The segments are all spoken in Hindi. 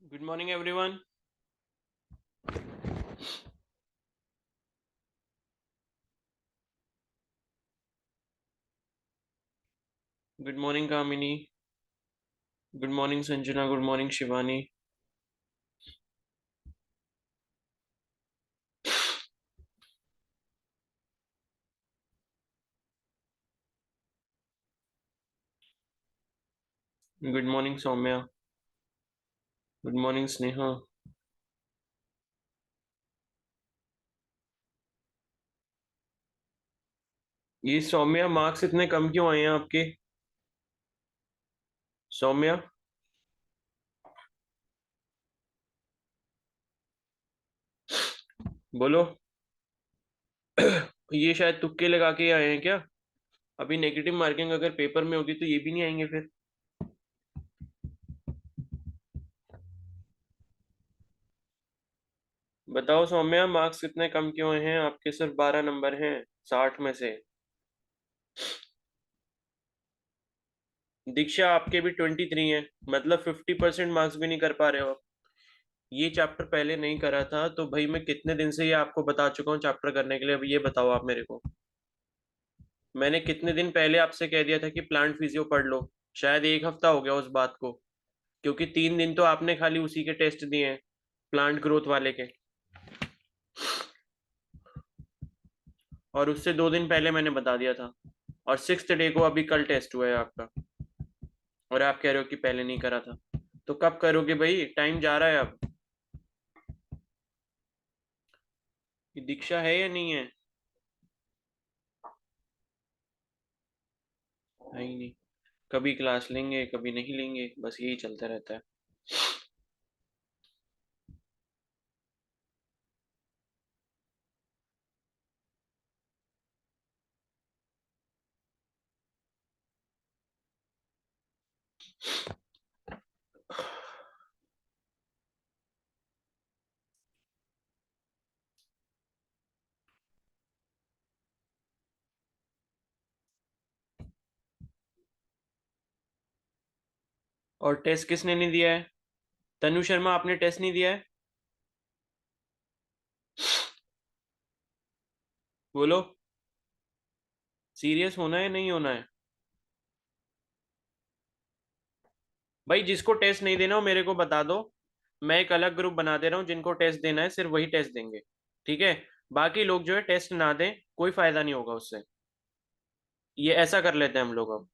Good morning, everyone. Good morning, Kamini. Good morning, Sanjana. Good morning, Shivani. Good morning, Soumya. Good morning, Sneha. ये सौम्या मार्क्स इतने कम क्यों आए हैं आपके? सौम्या, बोलो। ये शायद तुक्के लगा के आए हैं क्या? अभी नेगेटिव मार्किंग अगर पेपर में होगी तो ये भी नहीं आएंगे फिर। बताओ सौम्या, मार्क्स इतने कम क्यों आए हैं आपके? सिर्फ 12 नंबर हैं 60 में से। दीक्षा, आपके भी 23 हैं। मतलब 50% मार्क्स भी नहीं कर पा रहे हो आप। ये चैप्टर पहले नहीं करा था तो भाई मैं कितने दिन से ये आपको बता चुका हूँ चैप्टर करने के लिए। अभी ये बताओ आप मेरे को। मैंने कितने दिन पहले आपसे कह दिया था कि प्लांट फिजियो पढ़ लो। शायद एक हफ्ता हो गया उस बात को। क्योंकि 3 दिन तो आपने खाली उसी के टेस्ट दिए हैं, प्लांट ग्रोथ वाले के। और उससे 2 दिन पहले मैंने बता दिया था। और 6th डे को अभी कल टेस्ट हुआ है आपका। और आप कह रहे हो कि पहले नहीं करा था। तो कब करोगे भाई? टाइम जा रहा है अब। ये दीक्षा है या नहीं है? है ही नहीं। कभी क्लास लेंगे कभी नहीं लेंगे, बस यही चलता रहता है। और टेस्ट किसने नहीं दिया है? तनु शर्मा, आपने टेस्ट नहीं दिया है? बोलो। सीरियस होना है नहीं होना है? भाई जिसको टेस्ट नहीं देना हो मेरे को बता दो। मैं एक अलग ग्रुप बना दे रहा हूँ, जिनको टेस्ट देना है सिर्फ वही टेस्ट देंगे। ठीक है। बाकी लोग जो है टेस्ट ना दें, कोई फायदा नहीं होगा उससे। ये ऐसा कर लेते हैं हम लोग अब।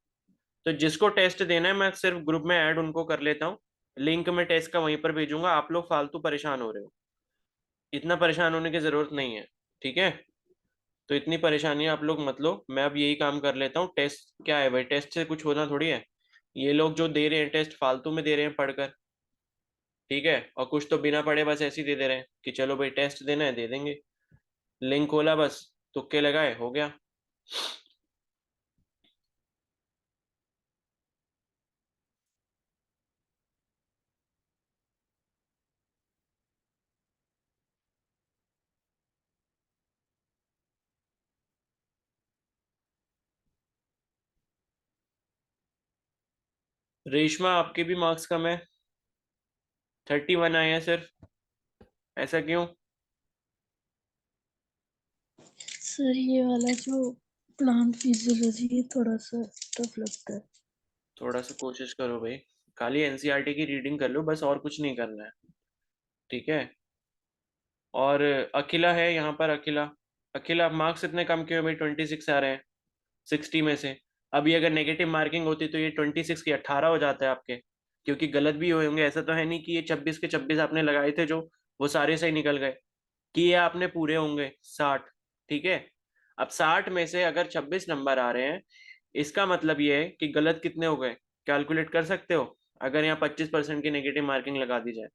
तो जिसको टेस्ट देना है मैं सिर्फ ग्रुप में ऐड उनको कर लेता हूँ। लिंक में टेस्ट का वहीं पर भेजूंगा। आप लोग फालतू परेशान हो रहे हो। इतना परेशान होने की जरूरत नहीं है। ठीक है। तो इतनी परेशानी आप लोग मत लो। मैं अब यही काम कर लेता हूँ। टेस्ट क्या है भाई? टेस्ट से कुछ होना थोड़ी है। ये लोग जो दे रहे हैं टेस्ट फालतू में दे रहे हैं पढ़कर। ठीक है। और कुछ तो बिना पढ़े बस ऐसे ही दे दे रहे हैं कि चलो भाई टेस्ट देना है दे देंगे। लिंक खोला, बस तुक्के लगाए, हो गया। रेशमा, आपके भी मार्क्स कम है। 31 आए हैं सिर्फ। ऐसा क्यों? सर ये वाला जो प्लांट फिजियोलॉजी है थोड़ा सा टफ लगता है। थोड़ा सा कोशिश करो भाई। खाली एनसीईआरटी की रीडिंग कर लो बस, और कुछ नहीं करना है। ठीक है। और अखिला है यहाँ पर। अखिला, अखिला मार्क्स इतने कम क्यों है भाई? 26 आ रहे हैं 60 में से। अभी अगर नेगेटिव मार्किंग होती तो ये 26 की 18 हो जाते हैं आपके। क्योंकि गलत भी हुए होंगे। ऐसा तो है नहीं कि ये 26 के 26 आपने लगाए थे जो वो सारे सही निकल गए। कि ये आपने पूरे होंगे 60। ठीक है। अब 60 में से अगर 26 नंबर आ रहे हैं, इसका मतलब ये है कि गलत कितने हो गए? कैलकुलेट कर सकते हो? अगर यहाँ 25% की नेगेटिव मार्किंग लगा दी जाए।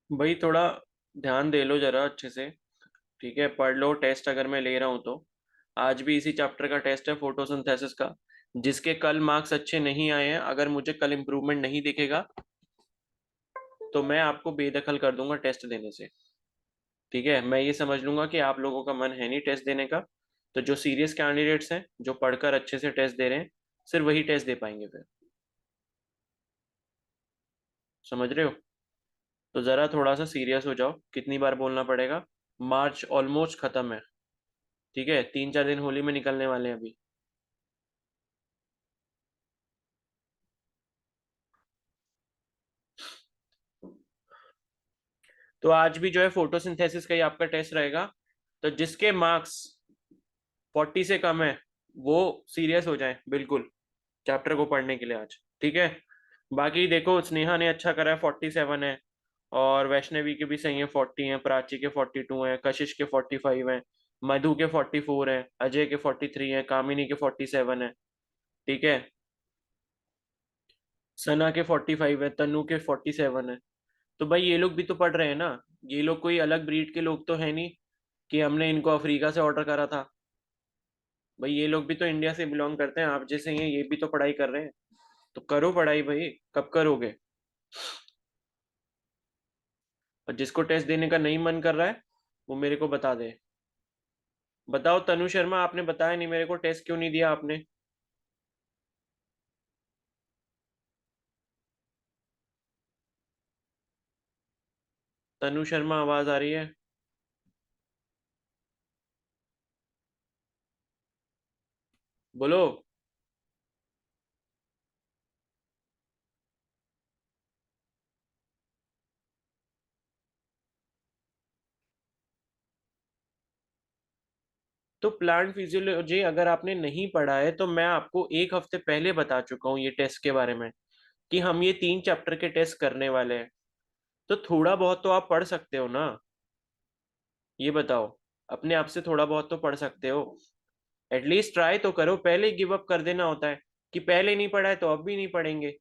भाई थोड़ा ध्यान दे लो जरा अच्छे से। ठीक है, पढ़ लो। टेस्ट अगर मैं ले रहा हूँ तो आज भी इसी चैप्टर का टेस्ट है, फोटोसिंथेसिस का। जिसके कल मार्क्स अच्छे नहीं आए हैं, अगर मुझे कल इम्प्रूवमेंट नहीं दिखेगा तो मैं आपको बेदखल कर दूंगा टेस्ट देने से। ठीक है। मैं ये समझ लूंगा कि आप लोगों का मन है नहीं टेस्ट देने का। तो जो सीरियस कैंडिडेट्स हैं, जो पढ़कर अच्छे से टेस्ट दे रहे हैं, सिर्फ वही टेस्ट दे पाएंगे फिर। समझ रहे हो? तो जरा थोड़ा सा सीरियस हो जाओ। कितनी बार बोलना पड़ेगा? मार्च ऑलमोस्ट खत्म है, ठीक है? 3-4 दिन होली में निकलने वाले हैं अभी। तो आज भी जो है फोटोसिंथेसिस का ही आपका टेस्ट रहेगा। तो जिसके मार्क्स 40 से कम है वो सीरियस हो जाए बिल्कुल चैप्टर को पढ़ने के लिए आज, ठीक है? बाकी देखो, स्नेहा ने अच्छा करा है, 47 है। और वैष्णवी के भी सही है, 40 है। प्राची के 42 है। कशिश के 45 है। मधु के 44 है। अजय के 43 है। कामिनी के 47 है, ठीक है? सना के 45 है। तनु के 47 है। तो भाई ये लोग भी तो पढ़ रहे हैं ना। ये लोग कोई अलग ब्रीड के लोग तो है नहीं कि हमने इनको अफ्रीका से ऑर्डर करा था। भाई ये लोग भी तो इंडिया से बिलोंग करते हैं, आप जैसे ही हैं, ये भी तो पढ़ाई कर रहे हैं। तो करो पढ़ाई भाई, कब करोगे? और जिसको टेस्ट देने का नहीं मन कर रहा है वो मेरे को बता दे। बताओ तनु शर्मा, आपने बताया नहीं मेरे को, टेस्ट क्यों नहीं दिया आपने? तनु शर्मा, आवाज आ रही है? बोलो। तो प्लांट फिजियोलॉजी अगर आपने नहीं पढ़ा है तो मैं आपको एक हफ्ते पहले बता चुका हूँ ये टेस्ट के बारे में, कि हम ये 3 चैप्टर के टेस्ट करने वाले हैं। तो थोड़ा बहुत तो आप पढ़ सकते हो ना? ये बताओ, अपने आप से थोड़ा बहुत तो पढ़ सकते हो? एटलीस्ट ट्राई तो करो। पहले गिव अप कर देना होता है कि पहले नहीं पढ़ा है तो अब भी नहीं पढ़ेंगे।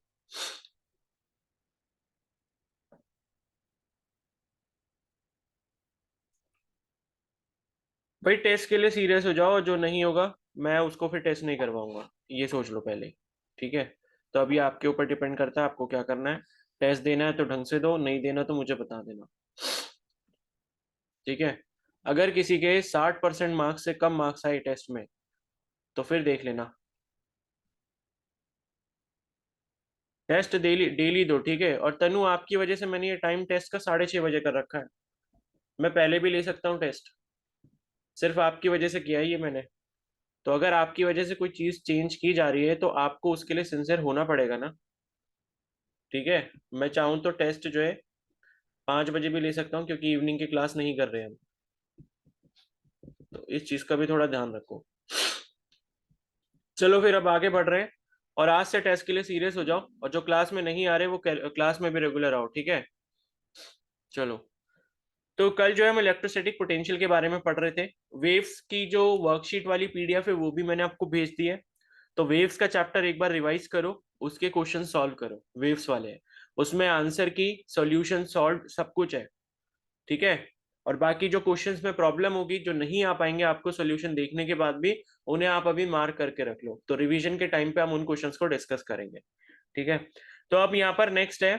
भाई टेस्ट के लिए सीरियस हो जाओ, जो नहीं होगा मैं उसको फिर टेस्ट नहीं करवाऊंगा, ये सोच लो पहले, ठीक है? तो अभी आपके ऊपर डिपेंड करता है आपको क्या करना है। टेस्ट देना है तो ढंग से दो, नहीं देना तो मुझे बता देना, ठीक है? अगर किसी के 60% मार्क्स से कम मार्क्स आए टेस्ट में तो फिर देख लेना। टेस्ट डेली डेली दो, ठीक है? और तनु, आपकी वजह से मैंने ये टाइम टेस्ट का 6:30 बजे कर रखा है। मैं पहले भी ले सकता हूँ टेस्ट, सिर्फ आपकी वजह से किया है ये मैंने। तो अगर आपकी वजह से कोई चीज चेंज की जा रही है तो आपको उसके लिए सिंसियर होना पड़ेगा ना, ठीक है? मैं चाहूँ तो टेस्ट जो है 5 बजे भी ले सकता हूँ, क्योंकि इवनिंग की क्लास नहीं कर रहे हैं हम। तो इस चीज का भी थोड़ा ध्यान रखो। चलो फिर अब आगे बढ़ रहे हैं। और आज से टेस्ट के लिए सीरियस हो जाओ, और जो क्लास में नहीं आ रहे वो क्लास में भी रेगुलर आओ, ठीक है? चलो। तो कल जो है हम इलेक्ट्रोस्टैटिक पोटेंशियल के बारे में पढ़ रहे थे। वेव्स की जो वर्कशीट वाली पीडीएफ है वो भी मैंने आपको भेज दी है। तो वेव्स का चैप्टर एक बार रिवाइज करो, उसके क्वेश्चन सॉल्व करो, वेव्स वाले हैं। उसमें आंसर की, सॉल्यूशन, सॉल्व सब कुछ है, ठीक है? और बाकी जो क्वेश्चंस में प्रॉब्लम होगी, जो नहीं आ पाएंगे आपको सॉल्यूशन देखने के बाद भी, उन्हें आप अभी मार्क करके रख लो। तो रिवीजन के टाइम पे हम उन क्वेश्चंस को डिस्कस करेंगे, ठीक है? तो अब यहाँ पर नेक्स्ट है,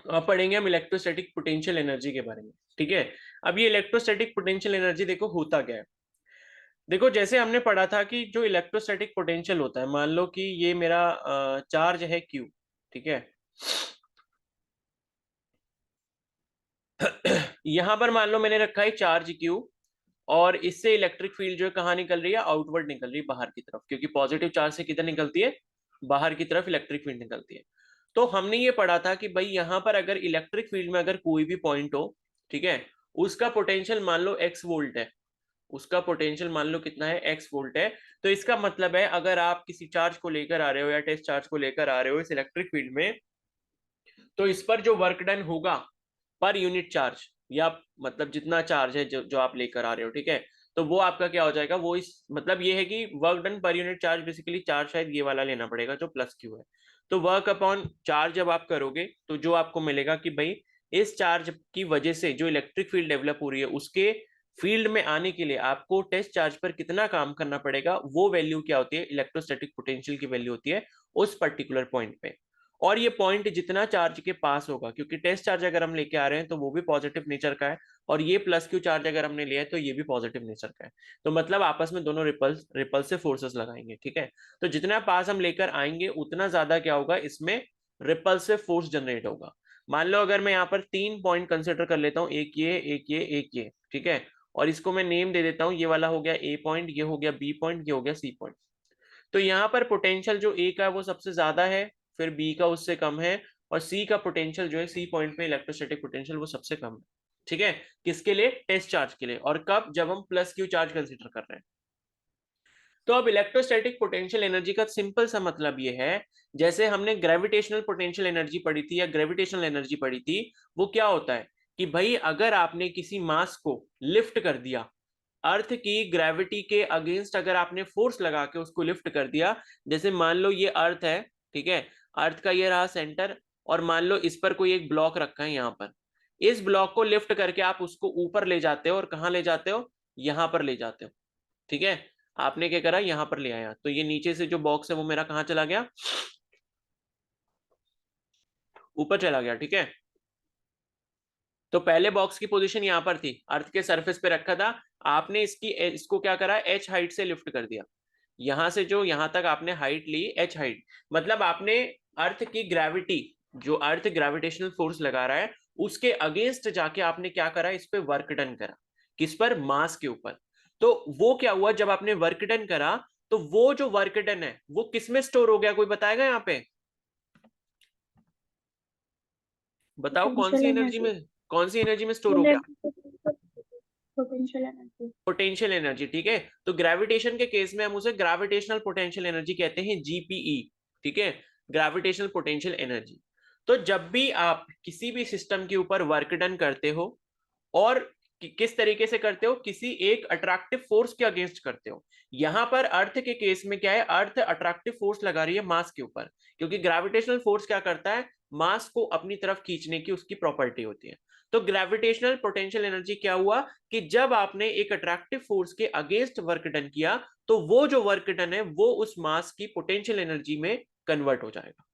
अब पढ़ेंगे हम इलेक्ट्रोस्टैटिक पोटेंशियल एनर्जी के बारे में, ठीक है? अब ये इलेक्ट्रोस्टैटिक पोटेंशियल एनर्जी देखो होता क्या है। देखो, जैसे हमने पढ़ा था कि जो इलेक्ट्रोस्टैटिक पोटेंशियल होता है, मान लो कि ये मेरा चार्ज है क्यू, ठीक है? यहां पर मान लो मैंने रखा है चार्ज क्यू, और इससे इलेक्ट्रिक फील्ड जो है कहाँ निकल रही है? आउटवर्ड निकल रही है, बाहर की तरफ, क्योंकि पॉजिटिव चार्ज से किधर निकलती है? बाहर की तरफ इलेक्ट्रिक फील्ड निकलती है। तो हमने ये पढ़ा था कि भाई यहाँ पर अगर इलेक्ट्रिक फील्ड में अगर कोई भी पॉइंट हो, ठीक है, उसका पोटेंशियल मान लो एक्स वोल्ट है, उसका पोटेंशियल मान लो कितना है? एक्स वोल्ट है। तो इसका मतलब है अगर आप किसी चार्ज को लेकर आ रहे हो या टेस्ट चार्ज को लेकर आ रहे हो इस इलेक्ट्रिक फील्ड में, तो इस पर जो वर्क डन होगा पर यूनिट चार्ज, या मतलब जितना चार्ज है जो आप लेकर आ रहे हो, ठीक है, तो वो आपका क्या हो जाएगा? वो इस मतलब ये है कि work done per unit charge, basically charge शायद ये वाला लेना पड़ेगा जो प्लस क्यू है। तो वर्क अपॉन चार्ज जब आप करोगे तो जो आपको मिलेगा कि भाई इस चार्ज की वजह से जो इलेक्ट्रिक फील्ड डेवलप हो रही है, उसके फील्ड में आने के लिए आपको टेस्ट चार्ज पर कितना काम करना पड़ेगा, वो वैल्यू क्या होती है? इलेक्ट्रोस्टैटिक पोटेंशियल की वैल्यू होती है उस पर्टिकुलर पॉइंट पे। और ये पॉइंट जितना चार्ज के पास होगा, क्योंकि टेस्ट चार्ज अगर हम लेके आ रहे हैं तो वो भी पॉजिटिव नेचर का है, और ये प्लस क्यू चार्ज अगर हमने लिया है तो ये भी पॉजिटिव नेचर का है। तो मतलब आपस में दोनों रिपल्सिव फोर्सेस लगाएंगे, ठीक है। तो जितना पास हम लेकर आएंगे उतना ज्यादा क्या होगा, इसमें रिपल्सिव फोर्स जनरेट होगा। मान लो अगर मैं यहाँ पर 3 पॉइंट कंसिडर कर लेता हूँ, एक ये, एक ये, एक ये, ठीक है, और इसको मैं नेम दे देता हूँ, ये वाला हो गया ए पॉइंट, ये हो गया बी पॉइंट, ये हो गया सी पॉइंट। तो यहाँ पर पोटेंशियल जो ए का है वो सबसे ज्यादा है, फिर बी का उससे कम है, और सी का पोटेंशियल जो है, सी पॉइंट में इलेक्ट्रोस्टैटिक पोटेंशियल वो सबसे कम है, ठीक है। किसके लिए? टेस्ट चार्ज के लिए। और कब? जब हम प्लस क्यू चार्ज कंसिडर कर रहे हैं। तो अब इलेक्ट्रोस्टैटिक पोटेंशियल एनर्जी का सिंपल सा मतलब ये है, जैसे हमने ग्रेविटेशनल पोटेंशियल एनर्जी पढ़ी थी या ग्रेविटेशनल एनर्जी पढ़ी थी, वो क्या होता है कि भाई अगर आपने किसी मास को लिफ्ट कर दिया, अर्थ की ग्रेविटी के अगेंस्ट अगर आपने फोर्स लगा के उसको लिफ्ट कर दिया, जैसे मान लो ये अर्थ है, ठीक है, अर्थ का ये रहा सेंटर, और मान लो इस पर कोई एक ब्लॉक रखा है यहाँ पर, इस ब्लॉक को लिफ्ट करके आप उसको ऊपर ले जाते हो, और कहाँ ले जाते हो? यहाँ पर ले जाते हो, ठीक है। आपने क्या करा? यहाँ पर ले आया, तो ये नीचे से जो बॉक्स है वो मेरा कहाँ चला गया? ऊपर चला गया, ठीक है। तो पहले बॉक्स की पोजीशन यहाँ पर थी, अर्थ के सरफेस पे रखा था, आपने इसको क्या करा? एच हाइट से लिफ्ट कर दिया, यहां से जो यहां तक आपने हाइट ली, एच हाइट, मतलब आपने अर्थ की ग्रेविटी, जो अर्थ ग्रेविटेशनल फोर्स लगा रहा है, उसके अगेंस्ट जाके आपने क्या करा? इस पे वर्क डन करा। किस पर? मास के ऊपर। तो वो क्या हुआ जब आपने वर्क डन करा? तो वो जो वर्क डन है वो किस में स्टोर हो गया? कोई बताएगा यहाँ पे? बताओ पोटेंशियल एनर्जी। कौन सी एनर्जी में स्टोर हो गया? Potential energy. पोटेंशियल एनर्जी, ठीक है। तो ग्रेविटेशन के केस में हम उसे ग्रेविटेशनल पोटेंशियल एनर्जी कहते हैं, जीपीई, ठीक है, ग्रेविटेशनल पोटेंशियल एनर्जी। तो जब भी आप किसी भी सिस्टम के ऊपर वर्क डन करते हो, और किस तरीके से करते हो? किसी एक अट्रैक्टिव फोर्स के अगेंस्ट करते हो। यहां पर अर्थ के केस में क्या है? अर्थ अट्रैक्टिव फोर्स लगा रही है मास के ऊपर, क्योंकि ग्रेविटेशनल फोर्स क्या करता है? मास को अपनी तरफ खींचने की उसकी प्रॉपर्टी होती है। तो ग्रेविटेशनल पोटेंशियल एनर्जी क्या हुआ कि जब आपने एक अट्रैक्टिव फोर्स के अगेंस्ट वर्क डन किया, तो वो जो वर्क डन है वो उस मास की पोटेंशियल एनर्जी में कन्वर्ट हो जाएगा,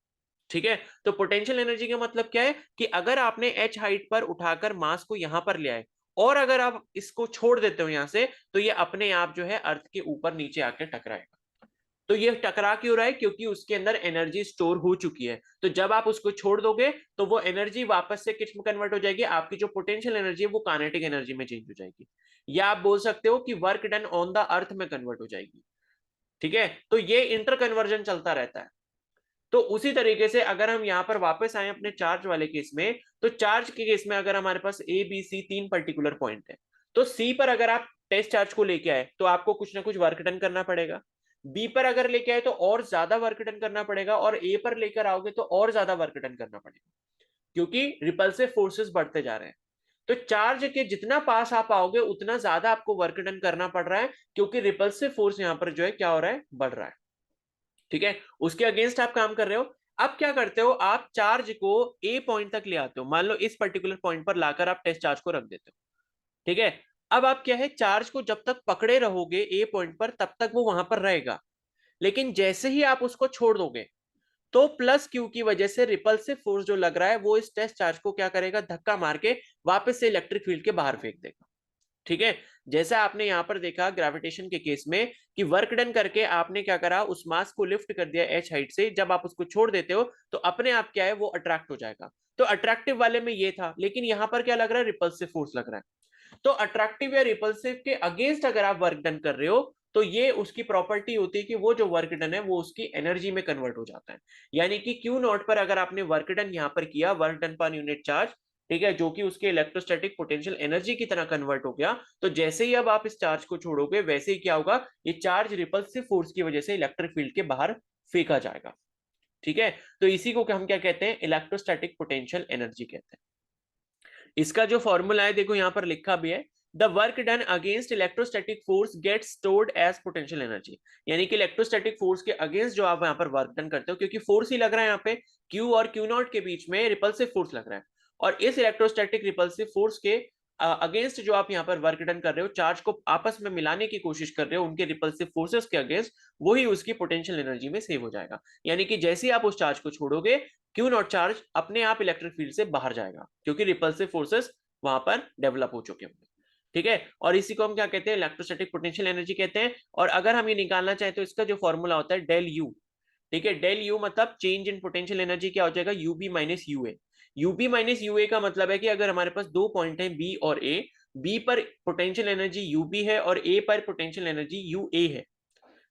ठीक है। तो पोटेंशियल एनर्जी का मतलब क्या है कि अगर आपने एच हाइट पर उठाकर मास को यहां पर ले आए, और अगर आप इसको छोड़ देते हो यहां से, तो ये अपने आप जो है अर्थ के ऊपर नीचे आके टकराएगा। तो ये टकरा क्यों रहा है? क्योंकि उसके अंदर एनर्जी स्टोर हो चुकी है। तो जब आप उसको छोड़ दोगे तो वो एनर्जी वापस से किस में कन्वर्ट हो जाएगी? आपकी जो पोटेंशियल एनर्जी है वो काइनेटिक एनर्जी में चेंज हो जाएगी, या आप बोल सकते हो कि work done on the earth में कन्वर्ट हो जाएगी, ठीक है। तो ये इंटर कन्वर्जन चलता रहता है। तो उसी तरीके से अगर हम यहां पर वापस आए अपने चार्ज वाले केस में, तो चार्ज के केस में अगर हमारे पास A B C 3 particular point है, तो सी पर अगर आप टेस्ट चार्ज को लेके आए तो आपको कुछ ना कुछ वर्क डन करना पड़ेगा, बी पर अगर लेके आए तो और ज्यादा वर्क डन करना पड़ेगा, और ए पर लेकर आओगे तो और ज्यादा वर्क डन करना पड़ेगा, क्योंकि रिपल्सिव फोर्सेस बढ़ते जा रहे हैं। तो चार्ज के जितना पास आप आओगे उतना ज्यादा आपको वर्क डन करना पड़ रहा है, क्योंकि रिपल्सिव फोर्स यहां पर जो है क्या हो रहा है? बढ़ रहा है, ठीक है। उसके अगेंस्ट आप काम कर रहे हो। अब क्या करते हो? आप चार्ज को ए पॉइंट तक ले आते हो, मान लो इस पर्टिकुलर पॉइंट पर लाकर आप टेस्ट चार्ज को रख देते हो, ठीक है। अब आप क्या है, चार्ज को जब तक पकड़े रहोगे ए पॉइंट पर तब तक वो वहां पर रहेगा, लेकिन जैसे ही आप उसको छोड़ दोगे, तो प्लस क्यू की वजह से रिपल्सिव फोर्स जो लग रहा है वो इस टेस्ट चार्ज को क्या करेगा? धक्का मार के वापस से इलेक्ट्रिक फील्ड के बाहर फेंक देगा, ठीक है। जैसा आपने यहां पर देखा ग्रेविटेशन के केस में कि वर्क डन करके आपने क्या करा? उस मास को लिफ्ट कर दिया एच हाइट से, जब आप उसको छोड़ देते हो तो अपने आप क्या है? वो अट्रैक्ट हो जाएगा। तो अट्रैक्टिव वाले में ये था, लेकिन यहां पर क्या लग रहा है? रिपल्सिव फोर्स लग रहा है। तो अट्रैक्टिव या रिपल्सिव के अगेंस्ट अगर आप वर्क डन कर रहे हो, तो ये उसकी प्रॉपर्टी होती है कि वो जो वर्क डन है वो उसकी एनर्जी में कन्वर्ट हो जाता है। यानी कि क्यू नॉट पर अगर आपने वर्क डन यहां पर किया, work done per unit charge, ठीक है, जो कि उसके इलेक्ट्रोस्टैटिक पोटेंशियल एनर्जी की तरह कन्वर्ट हो गया, तो जैसे ही अब आप इस चार्ज को छोड़ोगे वैसे ही क्या होगा? ये चार्ज रिपल्सिव फोर्स की वजह से इलेक्ट्रिक फील्ड के बाहर फेंका जाएगा, ठीक है। तो इसी को हम क्या कहते हैं? इलेक्ट्रोस्टैटिक पोटेंशियल एनर्जी कहते हैं। इसका जो फॉर्मूला है देखो यहां पर लिखा भी है, the work done against electrostatic force get stored as potential energy. यानी कि इलेक्ट्रोस्टैटिक फोर्स के अगेंस्ट जो आप यहां पर वर्क डन करते हो, क्योंकि फोर्स ही लग रहा है यहाँ पे, क्यू और क्यू नॉट के बीच में रिपल्सिव फोर्स लग रहा है, और इस इलेक्ट्रोस्टैटिक रिपल्सिव फोर्स के अगेंस्ट जो आप यहाँ पर वर्क डन कर रहे हो, चार्ज को आपस में मिलाने की कोशिश कर रहे हो उनके रिपल्सिव फोर्सेस के अगेंस्ट, वही उसकी पोटेंशियल एनर्जी में सेव हो जाएगा। यानी कि जैसे ही आप उस चार्ज को छोड़ोगे, क्यू नॉट चार्ज अपने आप इलेक्ट्रिक फील्ड से बाहर जाएगा, क्योंकि रिपल्सिव फोर्सेस वहां पर डेवलप हो चुके होंगे। ठीक है, और इसी को हम क्या कहते हैं, इलेक्ट्रोस्टैटिक पोटेंशियल एनर्जी कहते हैं। और अगर हम ये निकालना चाहें तो इसका जो फॉर्मूला होता है डेल यू, ठीक है, डेल यू मतलब चेंज इन पोटेंशियल एनर्जी क्या हो जाएगा, UB minus UA. UB minus UA का मतलब है कि अगर हमारे पास दो पॉइंट है बी और ए, बी पर पोटेंशियल एनर्जी यूबी है और ए पर पोटेंशियल एनर्जी यूए है,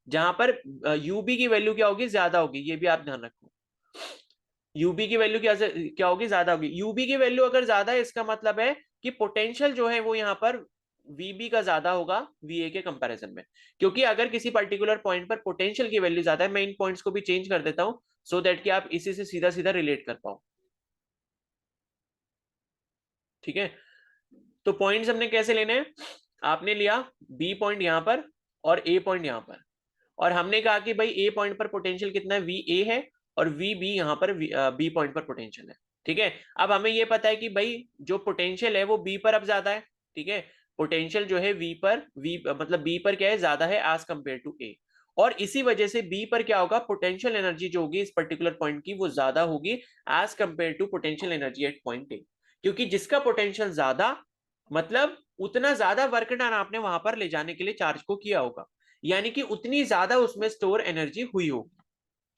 जहां पर यूबी की वैल्यू क्या होगी, ज्यादा होगी, ये भी आप ध्यान रखो। यूबी की वैल्यू क्या क्या होगी, ज्यादा होगी। यूबी की वैल्यू अगर ज्यादा है, इसका मतलब है कि पोटेंशियल जो है वो यहाँ पर वीबी का ज्यादा होगा वीए के कंपैरिजन में। क्योंकि अगर किसी पर्टिकुलर पॉइंट पर पोटेंशियल की वैल्यू ज्यादा है, मैं इन पॉइंट्स को भी चेंज कर देता हूं सो दैट कि आप इसी से सीधा सीधा रिलेट कर पाओ। ठीक है, तो पॉइंट्स हमने कैसे लेने हैं, आपने लिया बी पॉइंट यहां पर और ए पॉइंट यहां पर, और हमने कहा कि भाई ए पॉइंट पर पोटेंशियल कितना है, वी ए है, और वी बी यहाँ पर बी पॉइंट पर पोटेंशियल है। ठीक है, अब हमें ये पता है कि भाई जो पोटेंशियल है वो बी पर अब ज्यादा है। ठीक है, पोटेंशियल जो है वी पर, वी मतलब बी पर क्या है, ज्यादा है एज कंपेयर टू ए, और इसी वजह से बी पर क्या होगा, पोटेंशियल एनर्जी जो होगी इस पर्टिकुलर पॉइंट की वो ज्यादा होगी as compare to potential energy at point A. क्योंकि जिसका पोटेंशियल ज्यादा, मतलब उतना ज्यादा वर्क डन आपने वहां पर ले जाने के लिए चार्ज को किया होगा, यानी कि उतनी ज्यादा उसमें स्टोर एनर्जी हुई होगी।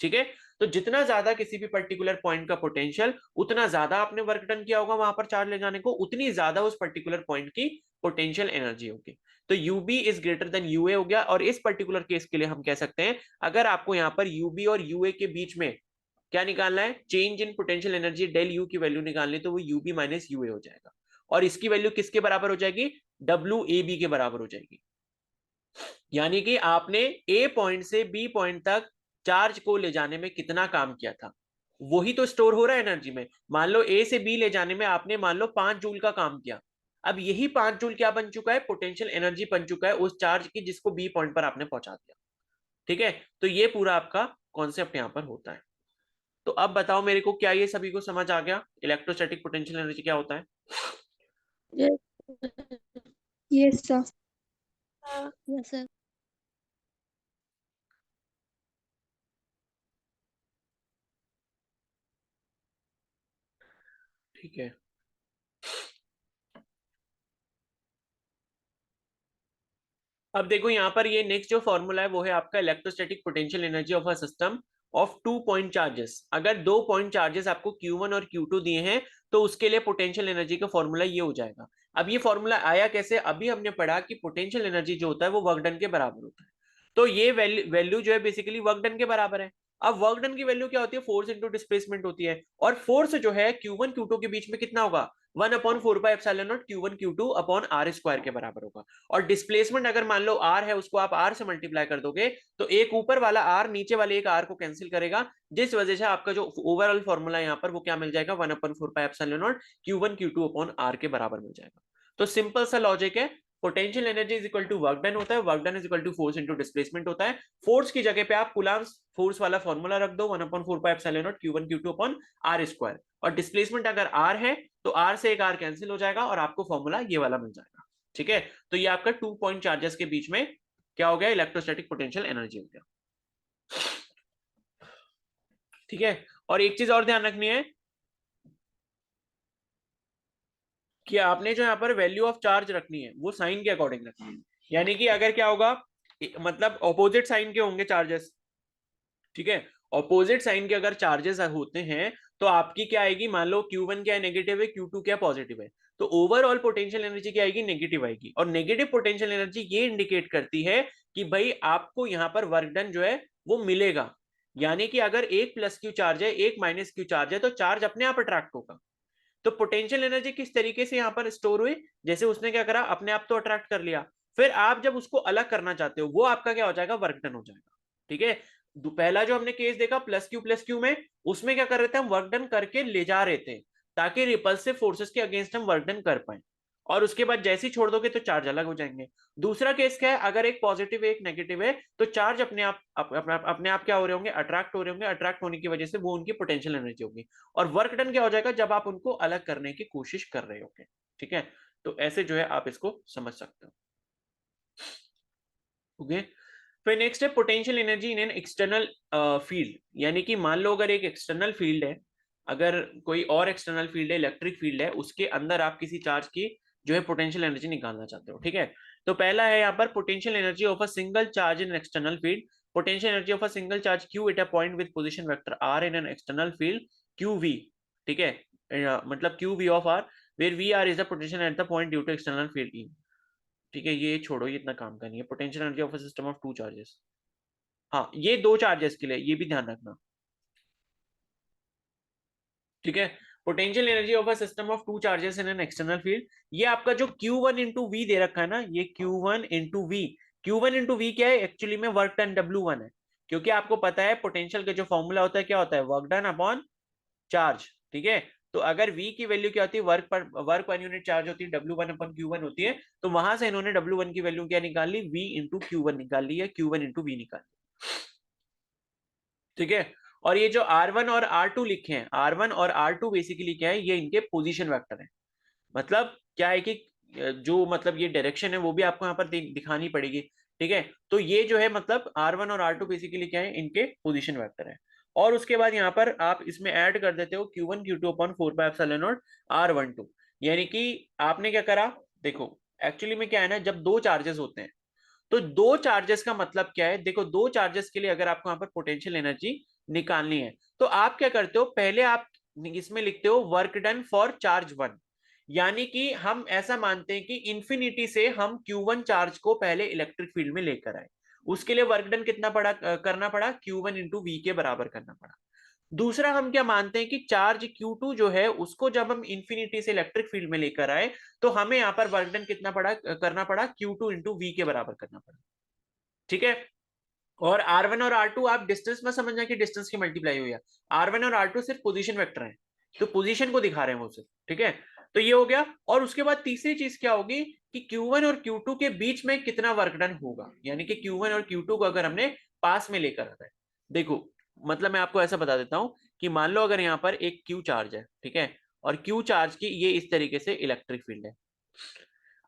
ठीक है, तो जितना ज्यादा किसी भी पर्टिकुलर पॉइंट का पोटेंशियल, उतना ज्यादा आपने वर्क डन किया होगा वहां पर चार्ज ले जाने को, उतनी ज्यादा उस पर्टिकुलर पॉइंट की पोटेंशियल एनर्जी होगी। तो UB is greater than UA हो गया, और इस पर्टिकुलर केस के लिए हम कह सकते हैं, अगर आपको यहाँ पर यूबी और यूए के बीच में क्या निकालना है, change in potential energy del U की वैल्यू निकालनी, तो वो यूबी माइनस यूए हो जाएगा, और इसकी वैल्यू किसके बराबर हो जाएगी, डब्ल्यू ए बी के बराबर हो जाएगी। यानी कि आपने ए पॉइंट से बी पॉइंट तक चार्ज को ले जाने में कितना काम किया था, वही तो स्टोर हो रहा है एनर्जी में। मान लो ए से बी ले जाने में आपने मान लो 5 जूल का काम किया, अब यही 5 जूल क्या बन चुका है, पोटेंशियल एनर्जी बन चुका है उस चार्ज की जिसको बी पॉइंट पर आपने पहुंचा दिया। ठीक है, तो ये पूरा आपका कॉन्सेप्ट यहां पर होता है। तो अब बताओ मेरे को, क्या ये सभी को समझ आ गया इलेक्ट्रोस्टैटिक पोटेंशियल एनर्जी क्या होता है। Yes sir. Yes sir. ठीक है, अब देखो यहाँ पर ये नेक्स्ट जो फॉर्मूला है वो है आपका electrostatic potential energy of a system of 2 point charges. अगर 2 पॉइंट चार्जेस आपको Q1 और Q2 दिए हैं तो उसके लिए पोटेंशियल एनर्जी का फॉर्मूला ये हो जाएगा। अब ये फॉर्मूला आया कैसे, अभी हमने पढ़ा कि पोटेंशियल एनर्जी जो होता है वो वर्क डन के बराबर होता है, तो ये वैल्यू जो है बेसिकली वर्क डन के बराबर है। अब वर्क डन की वैल्यू क्या होती है, फोर्स इंटू डिस्प्लेसमेंट होती है, और फोर्स जो है Q1 Q2 के बीच में कितना होगा, 1/4πε0 Q1 Q2 upon R square के बराबर होगा। और डिस्प्लेसमेंट अगर मान लो आर है, उसको आप आर से मल्टीप्लाई कर दोगे तो एक ऊपर वाला आर नीचे वाले एक आर को कैंसिल करेगा, जिस वजह से आपका जो ओवरऑल फॉर्मूला यहाँ पर वो क्या मिल जाएगा, 1/4πε0 Q1 Q2 अपॉन आर के बराबर मिल जाएगा। तो सिंपल सा लॉजिक है, potential energy is equal to work done होता है, work done is equal to force into displacement होता है। फोर्स की जगह पे आप कूलम्ब फोर्स वाला फॉर्मूला रख दो, 1/4πε0 Q1 Q2 upon R square, और डिस्प्लेसमेंट अगर आर है तो आर से एक आर कैंसिल हो जाएगा और आपको फॉर्मूला ये वाला मिल जाएगा। ठीक है, तो ये आपका 2 पॉइंट चार्जेस के बीच में क्या हो गया, इलेक्ट्रोस्टैटिक पोटेंशियल एनर्जी हो गया। ठीक है, और एक चीज और ध्यान रखनी है कि आपने जो यहाँ पर वैल्यू ऑफ चार्ज रखनी है वो साइन के अकॉर्डिंग रखनी है। यानी कि अगर क्या होगा, मतलब ऑपोजिट साइन के होंगे चार्जेस। ठीक है, ऑपोजिट साइन के अगर चार्जेस होते हैं तो आपकी क्या आएगी, मान लो Q1 क्या है नेगेटिव है, Q2 क्या पॉजिटिव है, तो ओवरऑल पोटेंशियल एनर्जी क्या आएगी, नेगेटिव आएगी। और नेगेटिव पोटेंशियल एनर्जी ये इंडिकेट करती है कि भाई आपको यहाँ पर वर्क डन जो है वो मिलेगा। यानी कि अगर एक प्लस क्यू चार्ज है, एक माइनस क्यू चार्ज है, तो चार्ज अपने आप अट्रैक्ट होगा। तो पोटेंशियल एनर्जी किस तरीके से यहाँ पर स्टोर हुई, जैसे उसने क्या करा, अपने आप तो अट्रैक्ट कर लिया, फिर आप जब उसको अलग करना चाहते हो वो आपका क्या हो जाएगा, वर्क डन हो जाएगा। ठीक है, पहला जो हमने केस देखा प्लस क्यू में, उसमें क्या कर रहे थे, हम वर्क डन करके ले जा रहे थे ताकि रिपल्सिव फोर्सेस के अगेंस्ट हम वर्क डन कर पाए, और उसके बाद जैसे ही छोड़ दोगे तो चार्ज अलग हो जाएंगे। दूसरा केस क्या है, अगर एक पॉजिटिव है एक नेगेटिव है, तो चार्ज अपने आप क्या हो रहे होंगे, अट्रैक्ट हो रहे होंगे, अट्रैक्ट होने की वजह से वो उनकी पोटेंशियल एनर्जी होगी। और वर्क डन क्या हो जाएगा, जब आप उनको अलग करने की कोशिश कर रहे होंगे। ठीक है, तो ऐसे जो है आप इसको समझ सकते हो। ओके, फिर नेक्स्ट है potential energy in an external field. यानी कि मान लो अगर एक एक्सटर्नल फील्ड है, अगर कोई और एक्सटर्नल फील्ड है, इलेक्ट्रिक फील्ड है, उसके अंदर आप किसी चार्ज की जो है पोटेंशियल एनर्जी निकालना चाहते हो। ठीक है, तो पहला है यहाँ पर potential energy of a single charge in external field. Potential energy of a single charge q at a point with position vector r in an external field qv। ठीक है, मतलब qv of r where v r is the potential at the point due to external field E। ठीक है, ये छोड़ो, ये इतना काम का नहीं है। Potential energy of a system of two charges, हाँ ये दो चार्जेस के लिए, ये भी ध्यान रखना। ठीक है, potential energy of a system of two charges in an external field, ये आपका जो Q1 इंटू वी दे रखा है ना, ये Q1 into we. Q1 into we क्या है एक्चुअली में? वर्क डन W1 है, क्योंकि आपको पता है पोटेंशियल का जो फॉर्मूला होता है क्या होता है? Work done upon charge. ठीक है, तो अगर V की वैल्यू क्या होती है? वर्क पर यूनिट चार्ज होती है, W1 अपन Q1 होती है, तो वहां से इन्होंने W1 की वैल्यू क्या निकाल ली? V इंटू Q1 निकाल ली है, Q1 इंटू वी निकाल ली। ठीक है, और ये जो R1 और R2 लिखे हैं, R1 और R2 बेसिकली क्या है? ये इनके पोजीशन वेक्टर है। मतलब क्या है कि जो मतलब ये डायरेक्शन है वो भी आपको यहाँ पर दिखानी पड़ेगी। ठीक है, तो ये जो है मतलब R1 और R2 बेसिकली क्या है? इनके पोजीशन वेक्टर है। और उसके बाद यहाँ पर आप इसमें ऐड कर देते हो Q1 Q2 अपॉन 4πε0 R12। यानी कि आपने क्या करा, देखो एक्चुअली में क्या है ना, जब दो चार्जेस होते हैं, तो दो चार्जेस का मतलब क्या है? देखो, दो चार्जेस के लिए अगर आपको यहाँ पर पोटेंशियल एनर्जी निकालनी है, तो आप क्या करते हो? पहले आप इसमें लिखते हो वर्क डन फॉर चार्ज 1। यानी कि हम ऐसा मानते हैं कि इंफिनिटी से हम Q1 चार्ज को पहले इलेक्ट्रिक फील्ड में लेकर आए, उसके लिए वर्क डन कितना पड़ा करना पड़ा? Q1 इंटू वी के बराबर करना पड़ा। दूसरा हम क्या मानते हैं कि चार्ज Q2 जो है उसको जब हम इंफिनिटी से इलेक्ट्रिक फील्ड में लेकर आए, तो हमें यहाँ पर वर्क डन कितना पड़ा करना पड़ा? Q2 इंटू वी के बराबर करना पड़ा। ठीक है, और R1 और R2 आप डिस्टेंस में समझना कि डिस्टेंस की मल्टीप्लाई हुई है। R1 और R2 सिर्फ पोजीशन वेक्टर हैं, तो पोजीशन को दिखा रहे हैं वो सिर्फ। ठीक है, तो ये हो गया। और उसके बाद तीसरी चीज क्या होगी कि Q1 और Q2 के बीच में कितना वर्क डन होगा, यानी कि Q1 और Q2 को अगर हमने पास में लेकर आता है। देखो, मतलब मैं आपको ऐसा बता देता हूं कि मान लो अगर यहाँ पर एक Q चार्ज है, ठीक है, और Q चार्ज की ये इस तरीके से इलेक्ट्रिक फील्ड है।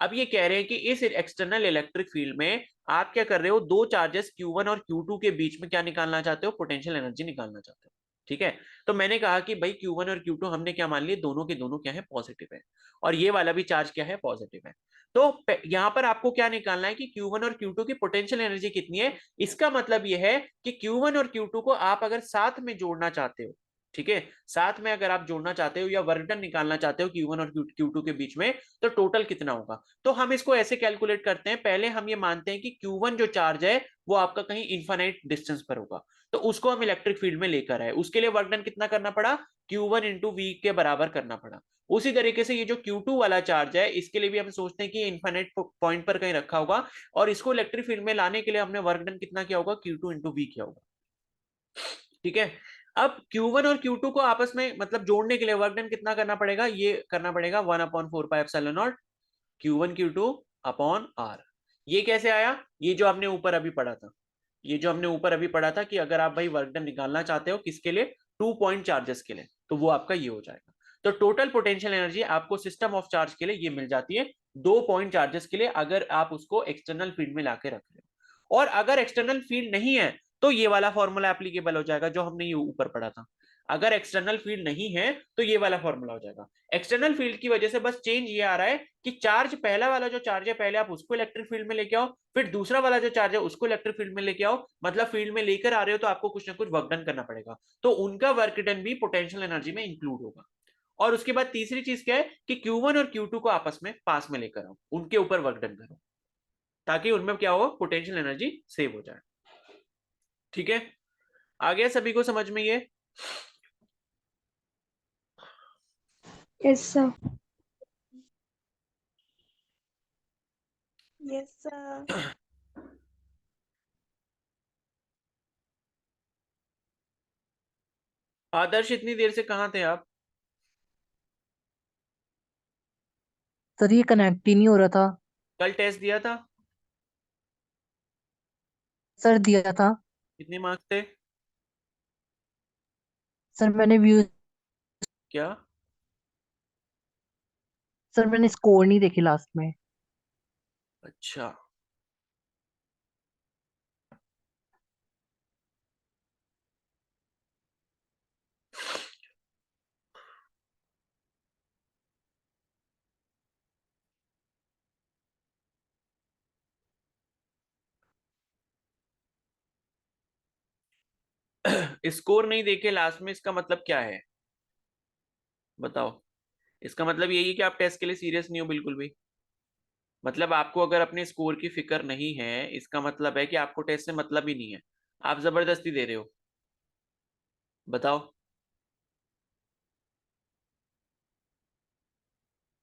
अब ये कह रहे हैं कि इस एक्सटर्नल इलेक्ट्रिक फील्ड में आप क्या कर रहे हो? दो चार्जेस Q1 और Q2 के बीच में क्या निकालना चाहते हो? पोटेंशियल एनर्जी निकालना चाहते हो। ठीक है, तो मैंने कहा कि भाई Q1 और Q2 हमने क्या मान लिए? दोनों के दोनों क्या है? पॉजिटिव है, और ये वाला भी चार्ज क्या है? पॉजिटिव है। तो यहां पर आपको क्या निकालना है कि Q1 और Q2 की पोटेंशियल एनर्जी कितनी है। इसका मतलब यह है कि Q1 और Q2 को आप अगर साथ में जोड़ना चाहते हो, ठीक है, साथ में अगर आप जोड़ना चाहते हो या वर्क डन निकालना चाहते हो Q1 और Q2 के बीच में, तो टोटल कितना होगा? तो हम इसको ऐसे कैलकुलेट करते हैं। पहले हम ये मानते हैं कि Q1 जो चार्ज है वो आपका कहीं इनफाइनाइट डिस्टेंस पर होगा, तो उसको हम इलेक्ट्रिक फील्ड में लेकर आए। उसके लिए वर्क डन कितना करना पड़ा? Q1 इंटू वी के बराबर करना पड़ा। उसी तरीके से ये जो Q2 वाला चार्ज है, इसके लिए भी हम सोचते हैं कि इनफाइनाइट पॉइंट पर कहीं रखा होगा, और इसको इलेक्ट्रिक फील्ड में लाने के लिए हमने वर्क डन कितना किया होगा? Q2 इंटू वी किया होगा। ठीक है, अब Q1 और Q2 को आपस में मतलब जोड़ने के लिए वर्क डन कितना करना पड़ेगा? ये करना पड़ेगा 1/4πε0 Q1 Q2 अपॉन R। ये कैसे आया? ये जो आपने ऊपर अभी पढ़ा था, ये जो हमने ऊपर अभी पढ़ा था कि अगर आप भाई वर्क डन निकालना चाहते हो किसके लिए? 2 पॉइंट चार्जेस के लिए, तो वो आपका ये हो जाएगा। तो टोटल पोटेंशियल एनर्जी आपको सिस्टम ऑफ चार्ज के लिए ये मिल जाती है 2 पॉइंट चार्जेस के लिए, अगर आप उसको एक्सटर्नल फील्ड में लाके रख रहे हो। और अगर एक्सटर्नल फील्ड नहीं है, तो ये वाला फॉर्मूला एप्लीकेबल हो जाएगा जो हमने ये ऊपर पढ़ा था। अगर एक्सटर्नल फील्ड नहीं है तो ये वाला फॉर्मूला हो जाएगा। एक्सटर्नल फील्ड की वजह से बस चेंज ये आ रहा है कि चार्ज, पहला वाला जो चार्ज है पहले आप उसको इलेक्ट्रिक फील्ड में लेके आओ, फिर दूसरा वाला जो चार्ज है उसको इलेक्ट्रिक फील्ड में लेके आओ। मतलब फील्ड में लेकर आ रहे हो तो आपको कुछ ना कुछ वर्क डन करना पड़ेगा, तो उनका वर्क डन भी पोटेंशियल एनर्जी में इंक्लूड होगा। और उसके बाद तीसरी चीज क्या है कि Q1 और Q2 को आपस में पास में लेकर आओ, उनके ऊपर वर्क डन करो, ताकि उनमें क्या हो? पोटेंशियल एनर्जी सेव हो जाए। ठीक है, आ गया सभी को समझ में ये? Yes sir. Yes, sir. आदर्श, इतनी देर से कहाँ थे आप? सर ये कनेक्ट ही नहीं हो रहा था। कल टेस्ट दिया था? सर दिया था। कितने मार्क्स थे? सर मैंने व्यू क्या? सर मैंने स्कोर नहीं देखी लास्ट में। अच्छा, स्कोर नहीं देखे लास्ट में, इसका मतलब क्या है बताओ? इसका मतलब यही है कि आप टेस्ट के लिए सीरियस नहीं हो बिल्कुल भी। मतलब आपको अगर अपने स्कोर की फिक्र नहीं है, इसका मतलब है कि आपको टेस्ट से मतलब ही नहीं है। आप जबरदस्ती दे रहे हो। बताओ,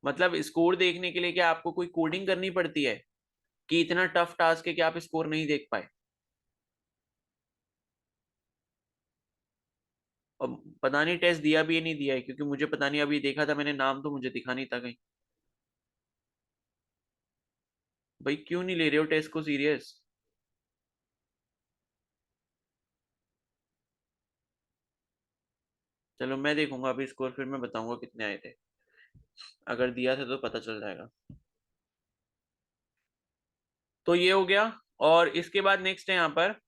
मतलब स्कोर देखने के लिए क्या आपको कोई कोडिंग करनी पड़ती है कि इतना टफ टास्क है कि आप स्कोर नहीं देख पाए? और पता नहीं टेस्ट दिया भी या नहीं दिया है, क्योंकि मुझे पता नहीं, अभी देखा था मैंने, नाम तो मुझे दिखा नहीं था कहीं। भाई क्यों नहीं ले रहे हो टेस्ट को सीरियस? चलो मैं देखूंगा अभी स्कोर, फिर मैं बताऊंगा कितने आए थे। अगर दिया था तो पता चल जाएगा। तो ये हो गया। और इसके बाद नेक्स्ट है यहाँ पर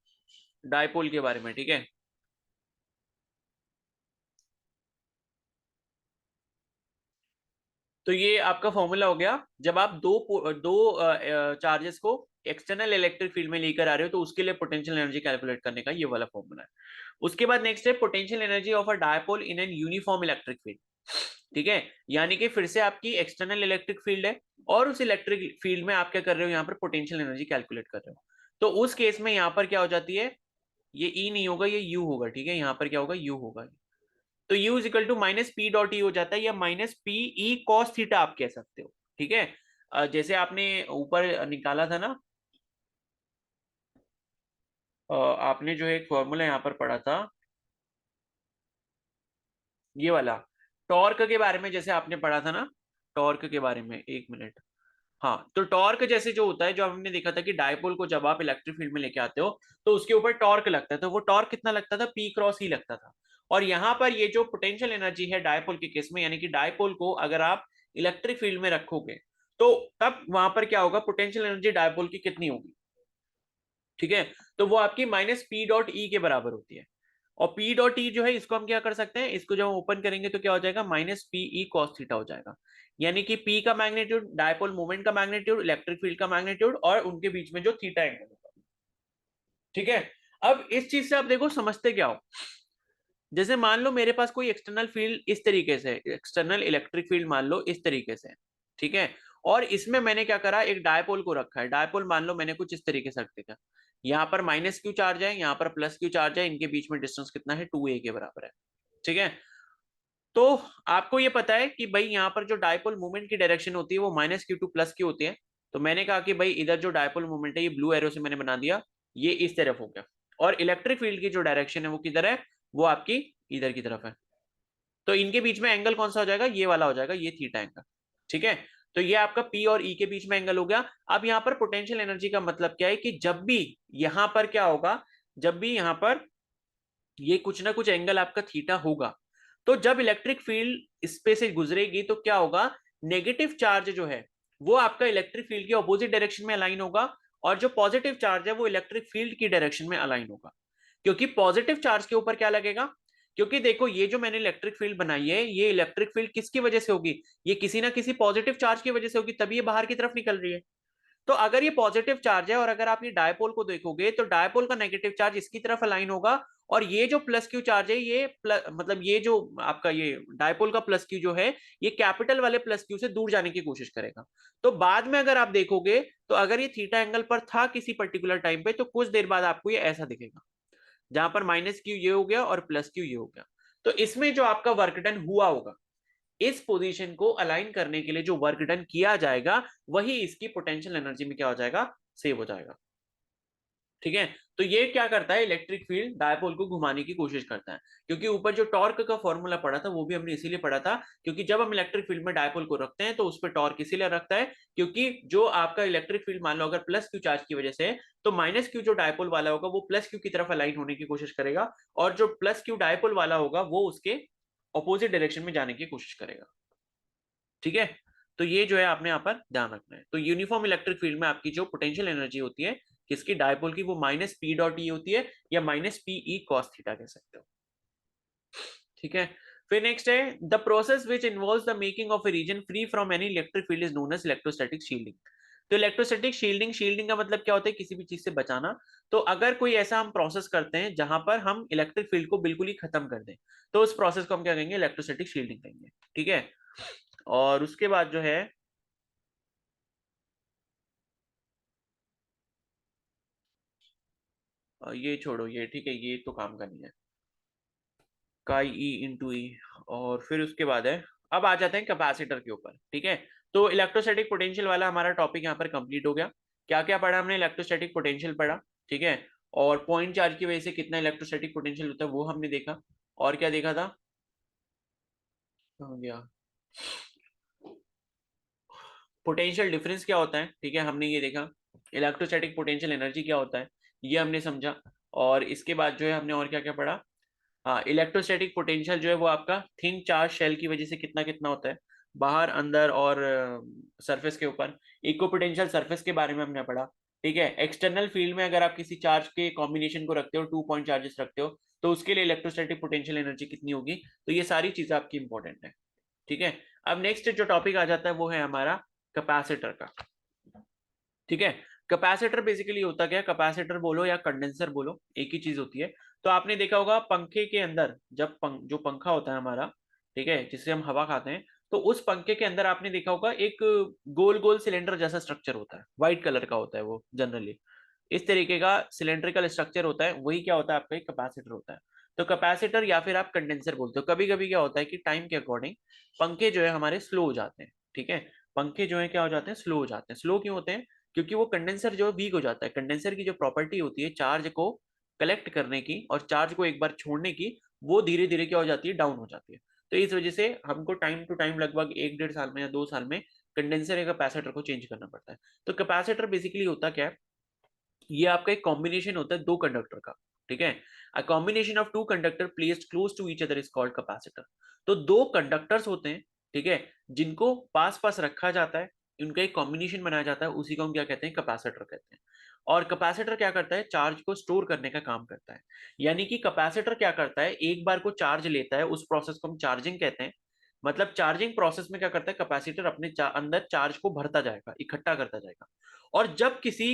डायपोल के बारे में, ठीक है। तो ये आपका फॉर्मूला हो गया, जब आप दो चार्जेस को एक्सटर्नल इलेक्ट्रिक फील्ड में लेकर आ रहे हो तो उसके लिए पोटेंशियल एनर्जी कैलकुलेट करने का ये वाला फॉर्मूला है। उसके बाद नेक्स्ट है potential energy of a dipole in an uniform electric field, ठीक है। यानी कि फिर से आपकी एक्सटर्नल इलेक्ट्रिक फील्ड है और उस इलेक्ट्रिक फील्ड में आप क्या कर रहे हो, यहाँ पर पोटेंशियल एनर्जी कैलकुलेट कर रहे हो। तो उस केस में यहाँ पर क्या हो जाती है, ये ई नहीं होगा, ये यू होगा, ठीक है। यहाँ पर क्या होगा, यू होगा। तो u is equal to minus P dot E हो जाता है, या minus P E cos theta आप कह सकते हो, ठीक है। जैसे आपने ऊपर निकाला था ना, आपने जो एक फॉर्मूला यहाँ पर पढ़ा था, ये वाला टॉर्क के बारे में, जैसे आपने पढ़ा था ना, टॉर्क के बारे में, एक मिनट। हाँ, तो टॉर्क जैसे जो होता है, जो हमने देखा था कि डायपोल को जब आप इलेक्ट्रिक फील्ड में लेके आते हो तो उसके ऊपर टॉर्क लगता है, तो वो टॉर्क कितना लगता था, पी क्रॉस ही लगता था। और यहाँ पर ये जो पोटेंशियल एनर्जी है डायपोल के केस में, यानी कि डायपोल को अगर आप इलेक्ट्रिक फील्ड में रखोगे तो तब वहां पर क्या होगा, पोटेंशियल एनर्जी डायपोल की कितनी होगी, ठीक है। तो वो आपकी माइनस पी डॉट ई के बराबर होती है। और पी डॉट ई जो है, इसको हम क्या कर सकते हैं, इसको जब हम ओपन करेंगे तो क्या हो जाएगा, minus P E cos theta हो जाएगा। यानी कि पी का मैग्नीट्यूड, डायपोल मोमेंट का मैग्नीट्यूड, इलेक्ट्रिक फील्ड का मैग्नीट्यूड, और उनके बीच में जो थीटा एंगल होगा, ठीक है। अब इस चीज से आप देखो समझते क्या हो। जैसे मान लो मेरे पास कोई एक्सटर्नल फील्ड इस तरीके से, एक्सटर्नल इलेक्ट्रिक फील्ड मान लो इस तरीके से, ठीक है। और इसमें मैंने क्या करा, एक डायपोल को रखा है। डायपोल मान लो मैंने कुछ इस तरीके से रख दिया, यहाँ पर माइनस क्यू चार्ज है, यहाँ पर प्लस क्यू चार्ज है, इनके बीच में डिस्टेंस कितना है, 2a के बराबर है, ठीक है। तो आपको ये पता है कि भाई यहाँ पर जो डायपोल मूवमेंट की डायरेक्शन होती है वो minus Q two plus Q होती है। तो मैंने कहा कि भाई इधर जो डायपोल मूवमेंट है, ये ब्लू एरो से मैंने बना दिया, ये इस तरफ हो गया। और इलेक्ट्रिक फील्ड की जो डायरेक्शन है वो किधर है, वो आपकी इधर की तरफ है। तो इनके बीच में एंगल कौन सा हो जाएगा, ये वाला हो जाएगा, ये थीटा एंगल, ठीक है। तो ये आपका P और E के बीच में एंगल हो गया। अब यहाँ पर पोटेंशियल एनर्जी का मतलब क्या है कि जब भी यहाँ पर क्या होगा, जब भी यहाँ पर ये कुछ ना कुछ एंगल आपका थीटा होगा, तो जब इलेक्ट्रिक फील्ड इस पे से गुजरेगी तो क्या होगा, नेगेटिव चार्ज जो है वो आपका इलेक्ट्रिक फील्ड के ऑपोजिट डायरेक्शन में अलाइन होगा, और जो पॉजिटिव चार्ज है वो इलेक्ट्रिक फील्ड की डायरेक्शन में अलाइन होगा। क्योंकि पॉजिटिव चार्ज के ऊपर क्या लगेगा, क्योंकि देखो ये जो मैंने इलेक्ट्रिक फील्ड बनाई है, ये इलेक्ट्रिक फील्ड किसकी वजह से होगी, ये किसी ना किसी पॉजिटिव चार्ज की वजह से होगी, तभी ये बाहर की तरफ निकल रही है। तो अगर ये पॉजिटिव चार्ज है और अगर आप ये डायपोल को देखोगे तो डायपोल का नेगेटिव चार्ज इसकी तरफ अलाइन होगा, और ये जो प्लस क्यू चार्ज है, ये मतलब ये जो आपका ये डायपोल का प्लस क्यू जो है, ये कैपिटल वाले प्लस क्यू से दूर जाने की कोशिश करेगा। तो बाद में अगर आप देखोगे तो अगर ये थीटा एंगल पर था किसी पर्टिकुलर टाइम पे, तो कुछ देर बाद आपको ये ऐसा दिखेगा, जहां पर माइनस क्यू ये हो गया और प्लस क्यू ये हो गया। तो इसमें जो आपका वर्क डन हुआ होगा, इस पोजीशन को अलाइन करने के लिए जो वर्क डन किया जाएगा, वही इसकी पोटेंशियल एनर्जी में क्या हो जाएगा, सेव हो जाएगा, ठीक है। तो ये क्या करता है, इलेक्ट्रिक फील्ड डायपोल को घुमाने की कोशिश करता है। क्योंकि ऊपर जो टॉर्क का फॉर्मूला पढ़ा था वो भी हमने इसीलिए पढ़ा था, क्योंकि जब हम इलेक्ट्रिक फील्ड में डायपोल को रखते हैं तो उस पर टॉर्क इसीलिए रखता है, क्योंकि जो आपका इलेक्ट्रिक फील्ड मान लो अगर प्लस क्यू चार्ज की वजह से है, तो माइनस क्यू जो डायपोल वाला होगा वो प्लस क्यू की तरफ अलाइन होने की कोशिश करेगा, और जो प्लस क्यू डायपोल वाला होगा वो उसके ऑपोजिट डायरेक्शन में जाने की कोशिश करेगा, ठीक है। तो ये जो है आपने यहाँ पर ध्यान रखना है। तो यूनिफॉर्म इलेक्ट्रिक फील्ड में आपकी जो पोटेंशियल एनर्जी होती है किसकी, डायपोल की, वो माइनस पी डॉट ई होती है या minus P E cos theta कह सकते हो। ठीक है, फिर नेक्स्ट है the process which involves the making of a region free from any electric field is known as electrostatic shielding. तो इलेक्ट्रोस्टैटिक शील्डिंग, शील्डिंग का मतलब क्या होता है, किसी भी चीज से बचाना। तो अगर कोई ऐसा हम प्रोसेस करते हैं जहां पर हम इलेक्ट्रिक फील्ड को बिल्कुल ही खत्म कर दें, तो उस प्रोसेस को हम क्या कहेंगे, इलेक्ट्रोस्टैटिक शील्डिंग कहेंगे। ठीक है, और उसके बाद जो है ये छोड़ो ये, ठीक है, ये तो काम का नहीं है, काई ई इंटू ई। और फिर उसके बाद है, अब आ जाते हैं कैपेसिटर के ऊपर। ठीक है, तो इलेक्ट्रोस्टैटिक पोटेंशियल वाला हमारा टॉपिक यहाँ पर कंप्लीट हो गया। क्या क्या पढ़ा हमने, इलेक्ट्रोस्टैटिक पोटेंशियल पढ़ा, ठीक है, और पॉइंट चार्ज की वजह से कितना इलेक्ट्रोस्टैटिक पोटेंशियल होता है वो हमने देखा। और क्या देखा था, हो गया पोटेंशियल डिफरेंस क्या होता है, ठीक है, हमने ये देखा। इलेक्ट्रोस्टैटिक पोटेंशियल एनर्जी क्या होता है ये हमने समझा। और इसके बाद जो है हमने और क्या क्या पढ़ा, हाँ, इलेक्ट्रोस्टैटिक पोटेंशियल जो है वो आपका थिन चार्ज शेल की वजह से कितना कितना होता है, बाहर, अंदर और सरफेस के ऊपर। इक्व पोटेंशियल सरफेस के बारे में हमने पढ़ा। ठीक है, एक्सटर्नल फील्ड में अगर आप किसी चार्ज के कॉम्बिनेशन को रखते हो, 2 पॉइंट चार्जेस रखते हो, तो उसके लिए इलेक्ट्रोस्टैटिक पोटेंशियल एनर्जी कितनी होगी। तो ये सारी चीजें आपकी इंपॉर्टेंट है। ठीक है, अब नेक्स्ट जो टॉपिक आ जाता है वो है हमारा कैपेसिटर का। ठीक है, कैपेसिटर बेसिकली होता क्या है, कैपेसिटर बोलो या कंडेंसर बोलो, एक ही चीज होती है। तो आपने देखा होगा पंखे के अंदर, जब जो पंखा होता है हमारा, ठीक है, जिससे हम हवा खाते हैं, तो उस पंखे के अंदर आपने देखा होगा एक गोल गोल सिलेंडर जैसा स्ट्रक्चर होता है, व्हाइट कलर का होता है वो जनरली। इस तरीके का सिलेंड्रिकल स्ट्रक्चर होता है, वही क्या होता है, आपका एक कैपेसिटर होता है। तो कैपेसिटर या फिर आप कंडेंसर बोलते हो। कभी कभी क्या होता है कि टाइम के अकॉर्डिंग पंखे जो है हमारे स्लो हो जाते हैं। ठीक है, पंखे जो है क्या हो जाते हैं, स्लो हो जाते हैं। स्लो क्यों होते हैं, क्योंकि वो कंडेंसर जो वीक हो जाता है। कंडेंसर की जो प्रॉपर्टी होती है चार्ज को कलेक्ट करने की और चार्ज को एक बार छोड़ने की, वो धीरे धीरे क्या हो जाती है, डाउन हो जाती है। तो इस वजह से हमको टाइम टू टाइम लगभग 1-1.5 साल में या 2 साल में कंडेंसर या कैपेसिटर को चेंज करना पड़ता है। तो कैपेसिटर बेसिकली होता क्या है, ये आपका एक कॉम्बिनेशन होता है दो कंडक्टर का। ठीक है, a combination of two conductor placed close to each other is called capacitor. तो दो कंडक्टर्स होते हैं, ठीक है, जिनको पास पास रखा जाता है, उनका एक कॉम्बिनेशन बनाया जाता है, उसी को हम क्या कहते हैं, कैपेसिटर कहते हैं। और कैपेसिटर क्या करता है, चार्ज को स्टोर करने का काम करता है। यानी कि कैपेसिटर क्या करता है, एक बार को चार्ज लेता है, उस प्रोसेस को हम चार्जिंग कहते हैं। मतलब चार्जिंग प्रोसेस में क्या करता है, कैपेसिटर अपने अंदर चार्ज को भरता जाएगा, इकट्ठा करता जाएगा। और जब किसी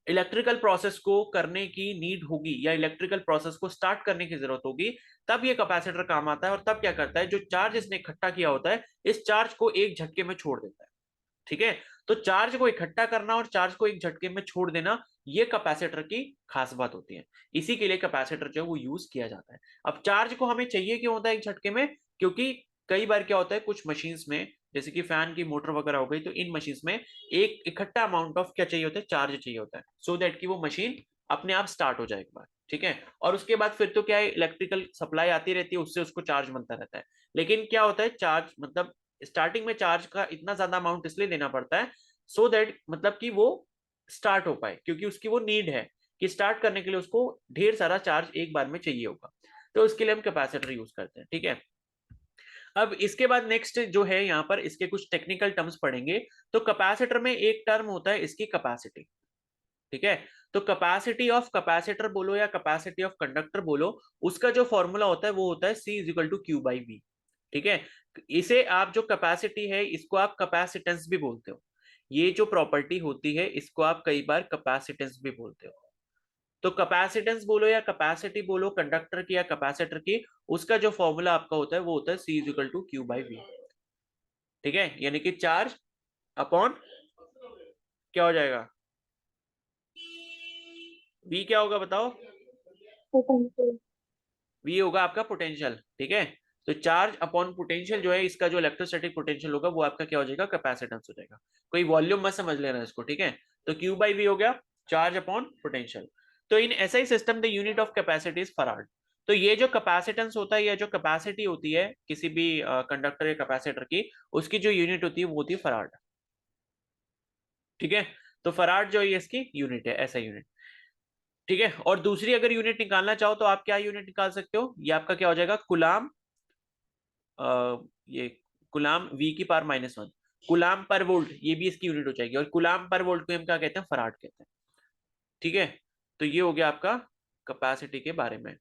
इलेक्ट्रिकल प्रोसेस को करने की नीड होगी या इलेक्ट्रिकल प्रोसेस को स्टार्ट करने की जरूरत होगी, तब ये कैपेसिटर काम आता है। और तब क्या करता है, जो चार्ज इसने इकट्ठा किया होता है, इस चार्ज को एक झटके में छोड़ देता है। ठीक है, तो चार्ज को इकट्ठा करना और चार्ज को एक झटके में छोड़ देना, ये कैपेसिटर की खास बात होती है। इसी के लिए कैपेसिटर जो है वो यूज किया जाता है। अब चार्ज को हमें चाहिए क्यों होता है एक झटके में, क्योंकि कई बार क्या होता है कुछ मशीन्स में, जैसे कि फैन की मोटर वगैरह हो गई, तो इन मशीन्स में एक इकट्ठा अमाउंट ऑफ क्या चाहिए होता है, चार्ज चाहिए होता है, सो दैट कि वो मशीन अपने आप स्टार्ट हो जाए एक बार। ठीक है, और उसके बाद फिर तो क्या है, इलेक्ट्रिकल सप्लाई आती रहती है, उससे उसको चार्ज बनता रहता है। लेकिन क्या होता है, चार्ज मतलब स्टार्टिंग में चार्ज का इतना ज्यादा अमाउंट इसलिए देना पड़ता है, सो दैट मतलब कि वो स्टार्ट हो पाए, क्योंकि उसकी वो नीड है कि स्टार्ट करने के लिए उसको ढेर सारा चार्ज एक बार में चाहिए होगा। तो उसके लिए हम कैपेसिटर यूज करते हैं। ठीक है, अब इसके बाद नेक्स्ट जो है यहाँ पर इसके कुछ टेक्निकल टर्म्स पढ़ेंगे। तो कैपेसिटर में एक टर्म होता है इसकी कैपेसिटी। ठीक है, तो कैपेसिटी ऑफ कैपेसिटर बोलो या कैपेसिटी ऑफ कंडक्टर बोलो, उसका जो फॉर्मूला होता है वो होता है C is equal to Q by V. ठीक है, इसे आप जो कैपेसिटी है इसको आप कैपेसिटेंस भी बोलते हो। ये जो प्रॉपर्टी होती है इसको आप कई बार कैपेसिटेंस भी बोलते हो। तो कैपेसिटेंस बोलो या कैपेसिटी बोलो कंडक्टर की या कैपेसिटर की, उसका जो फॉर्मूला आपका होता है वो होता है C is equal to Q by V. ठीक है, यानी कि चार्ज अपॉन क्या हो जाएगा, V क्या होगा बताओ, V होगा आपका पोटेंशियल। ठीक है, तो चार्ज अपॉन पोटेंशियल जो है, इसका जो इलेक्ट्रोस्टैटिक पोटेंशियल होगा वो आपका क्या हो जाएगा, कैपेसिटेंस हो जाएगा। कोई वॉल्यूम मत समझ लेना इसको। ठीक है, तो क्यू बाई वी हो गया चार्ज अपॉन पोटेंशियल। तो in SI system the unit of capacity is farad. तो ये जो कैपेसिटेंस होता है या जो कैपेसिटी होती है किसी भी कंडक्टर या कैपेसिटर की, उसकी जो यूनिट होती है वो होती है फराड। ठीक है, तो फराड जो है इसकी यूनिट है, ऐसा यूनिट। ठीक है, और दूसरी अगर यूनिट निकालना चाहो तो आप क्या यूनिट निकाल सकते हो, ये आपका क्या हो जाएगा, कुलाम, ये कुलाम V की पावर -1। कूलाम पर वोल्ट, ये भी इसकी यूनिट हो जाएगी, और कूलाम पर वोल्ट को हम क्या कहते हैं, फराड कहते हैं। ठीक है, तो ये हो गया आपका कैपेसिटी के बारे में।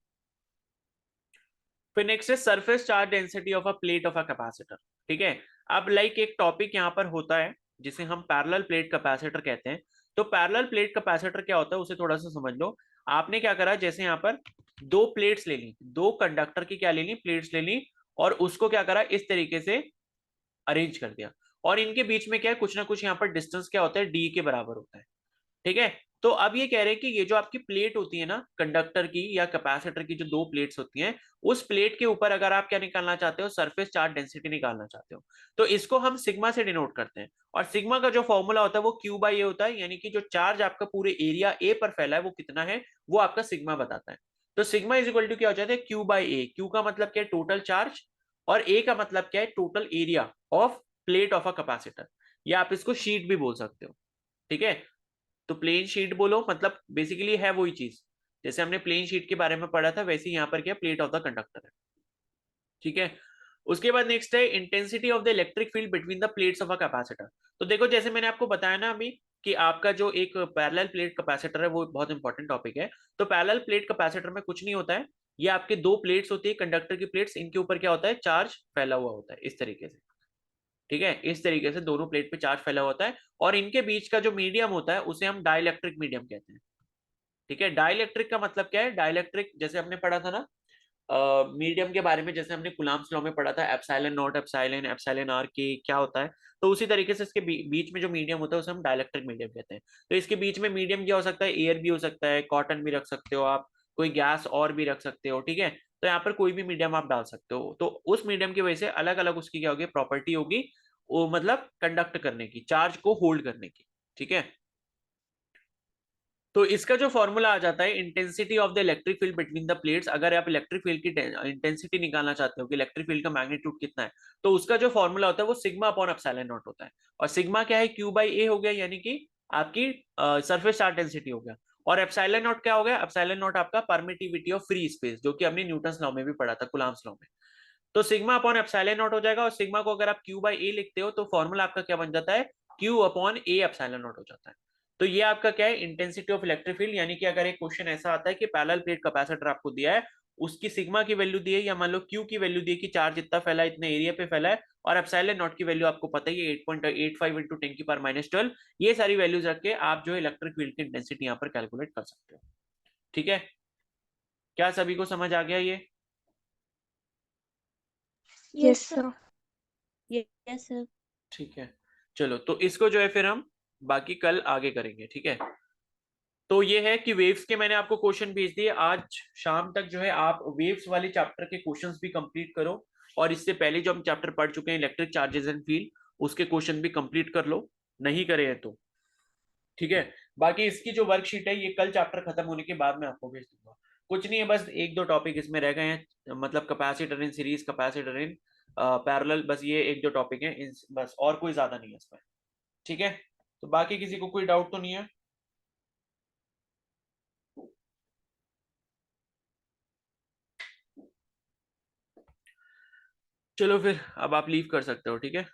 फिर नेक्स्ट है surface charge density of a plate of a capacitor. ठीक है, अब लाइक एक टॉपिक यहाँ पर होता है जिसे हम पैरेलल प्लेट कैपेसिटर कहते हैं। तो पैरेलल प्लेट कैपेसिटर क्या होता है उसे थोड़ा सा समझ लो। आपने क्या करा, जैसे यहाँ पर दो प्लेट्स ले ली, दो कंडक्टर की क्या ले ली, प्लेट्स ले ली, और उसको क्या करा, इस तरीके से अरेंज कर दिया, और इनके बीच में क्या है, कुछ ना कुछ यहाँ पर डिस्टेंस क्या होता है, डी के बराबर होता है। ठीक है, तो अब ये कह रहे हैं कि ये जो आपकी प्लेट होती है ना, कंडक्टर की या कैपेसिटर की जो दो प्लेट्स होती हैं, उस प्लेट के ऊपर अगर आप क्या निकालना चाहते हो, सरफेस चार्ज डेंसिटी निकालना चाहते हो, तो इसको हम सिग्मा से डिनोट करते हैं। और सिग्मा का जो फॉर्मूला होता है वो क्यू बाई ए होता है, यानी कि जो चार्ज आपका पूरे एरिया ए पर फैला है वो कितना है, वो आपका सिग्मा बताता है। तो सिग्मा इज इक्वल टू क्या हो जाता है, क्यू बाई ए। क्यू का मतलब क्या है, टोटल चार्ज, और ए का मतलब क्या है, total area of plate of a capacitor, या आप इसको शीट भी बोल सकते हो। ठीक है, तो प्लेन शीट बोलो, मतलब बेसिकली है वही चीज, जैसे हमने प्लेन शीट के बारे में पढ़ा था वैसे यहाँ पर क्या प्लेट ऑफ द कंडक्टर है। ठीक है, उसके बाद नेक्स्ट है intensity of the electric field between the plates of a capacitor. तो देखो जैसे मैंने आपको बताया ना अभी कि आपका जो एक पैरेलल प्लेट कैपेसिटर है वो बहुत इंपॉर्टेंट टॉपिक है। तो पैरेलल प्लेट कैपेसिटर में कुछ नहीं होता है, ये आपके दो प्लेट्स होती है, कंडक्टर की प्लेट्स, इनके ऊपर क्या होता है, चार्ज फैला हुआ होता है इस तरीके से। ठीक है, इस तरीके से दोनों प्लेट पे चार्ज फैला होता है, और इनके बीच का जो मीडियम होता है उसे हम डाइलेक्ट्रिक मीडियम कहते हैं। ठीक है, डाइलेक्ट्रिक का मतलब क्या है, डाइलेक्ट्रिक जैसे हमने पढ़ा था ना मीडियम के बारे में, जैसे हमने कुलाम्स लॉ में पढ़ा था, epsilon naught epsilon epsilon R के क्या होता है, तो उसी तरीके से इसके बीच में जो मीडियम होता है उसे हम डाइलेक्ट्रिक मीडियम कहते हैं। तो इसके बीच में मीडियम क्या हो सकता है, एयर भी हो सकता है, कॉटन भी रख सकते हो आप, कोई गैस और भी रख सकते हो। ठीक है, तो यहाँ पर कोई भी मीडियम आप डाल सकते हो, तो उस मीडियम की वजह से अलग अलग उसकी क्या होगी, प्रॉपर्टी होगी, वो मतलब कंडक्ट करने की, चार्ज को होल्ड करने की। ठीक है, तो इसका जो फॉर्मूला आ जाता है, intensity of the electric field between the plates, अगर आप इलेक्ट्रिक फील्ड की इंटेंसिटी निकालना चाहते हो कि इलेक्ट्रिक फील्ड का मैग्नीट्यूड कितना है, तो उसका जो फॉर्मूला होता है वो सिग्मा अपॉन एप्सिलॉन नॉट होता है। और सिग्मा क्या है, क्यू बाई ए हो गया, यानी कि आपकी सरफेस चार्ज डेंसिटी हो गया। और एप्सिलॉन नॉट क्या हो गया, एप्सिलॉन नॉट आपका परमिटिविटी ऑफ फ्री स्पेस, जो कि हमने न्यूटन लॉ में भी पढ़ा था, कुलाम्स लॉ में। तो सिग्मा अपॉन एप्सिलॉन नॉट हो जाएगा, और सिग्मा को अगर आप क्यू बाई ए लिखते हो तो फॉर्मूला आपका क्या बन जाता है, Q upon A epsilon not हो जाता है। तो ये आपका क्या है, इंटेंसिटी ऑफ इलेक्ट्रिक फील्ड। यानी कि अगर एक क्वेश्चन ऐसा आता है कि पैरेलल प्लेट कैपेसिटर आपको दिया है, उसकी सिग्मा की वैल्यू दी है, या मान लो क्यू की वैल्यू दी है कि चार्ज इतना फैला है, इतने एरिया पे फैला है, और एप्सिलॉन नॉट की वैल्यू आपको पता ही है 8.85 इंटू 10 की पावर -12, ये सारी वैल्यूज रख के आप जो है इलेक्ट्रिक फील्ड की इंटेंसिटी यहाँ पर कैलकुलेट कर सकते हो। ठीक है, क्या सभी को समझ आ गया ये? Yes sir. Yes sir. ठीक है, चलो तो इसको जो है फिर हम बाकी कल आगे करेंगे। ठीक है, तो ये है कि वेव्स के मैंने आपको क्वेश्चन भेज दिए, आज शाम तक जो है आप वेव्स वाले चैप्टर के क्वेश्चंस भी कंप्लीट करो, और इससे पहले जो हम चैप्टर पढ़ चुके हैं इलेक्ट्रिक चार्जेस एंड फील्ड, उसके क्वेश्चन भी कंप्लीट कर लो, नहीं करे हैं तो। ठीक है, बाकी इसकी जो वर्कशीट है ये कल चैप्टर खत्म होने के बाद मैं आपको भेज दूंगा। कुछ नहीं है, बस एक दो टॉपिक इसमें रह गए हैं, मतलब capacitor in series, capacitor in parallel, बस ये एक दो टॉपिक हैं, बस और कोई ज्यादा नहीं है इसमें। ठीक है, तो बाकी किसी को कोई डाउट तो नहीं है? चलो फिर अब आप लीव कर सकते हो। ठीक है।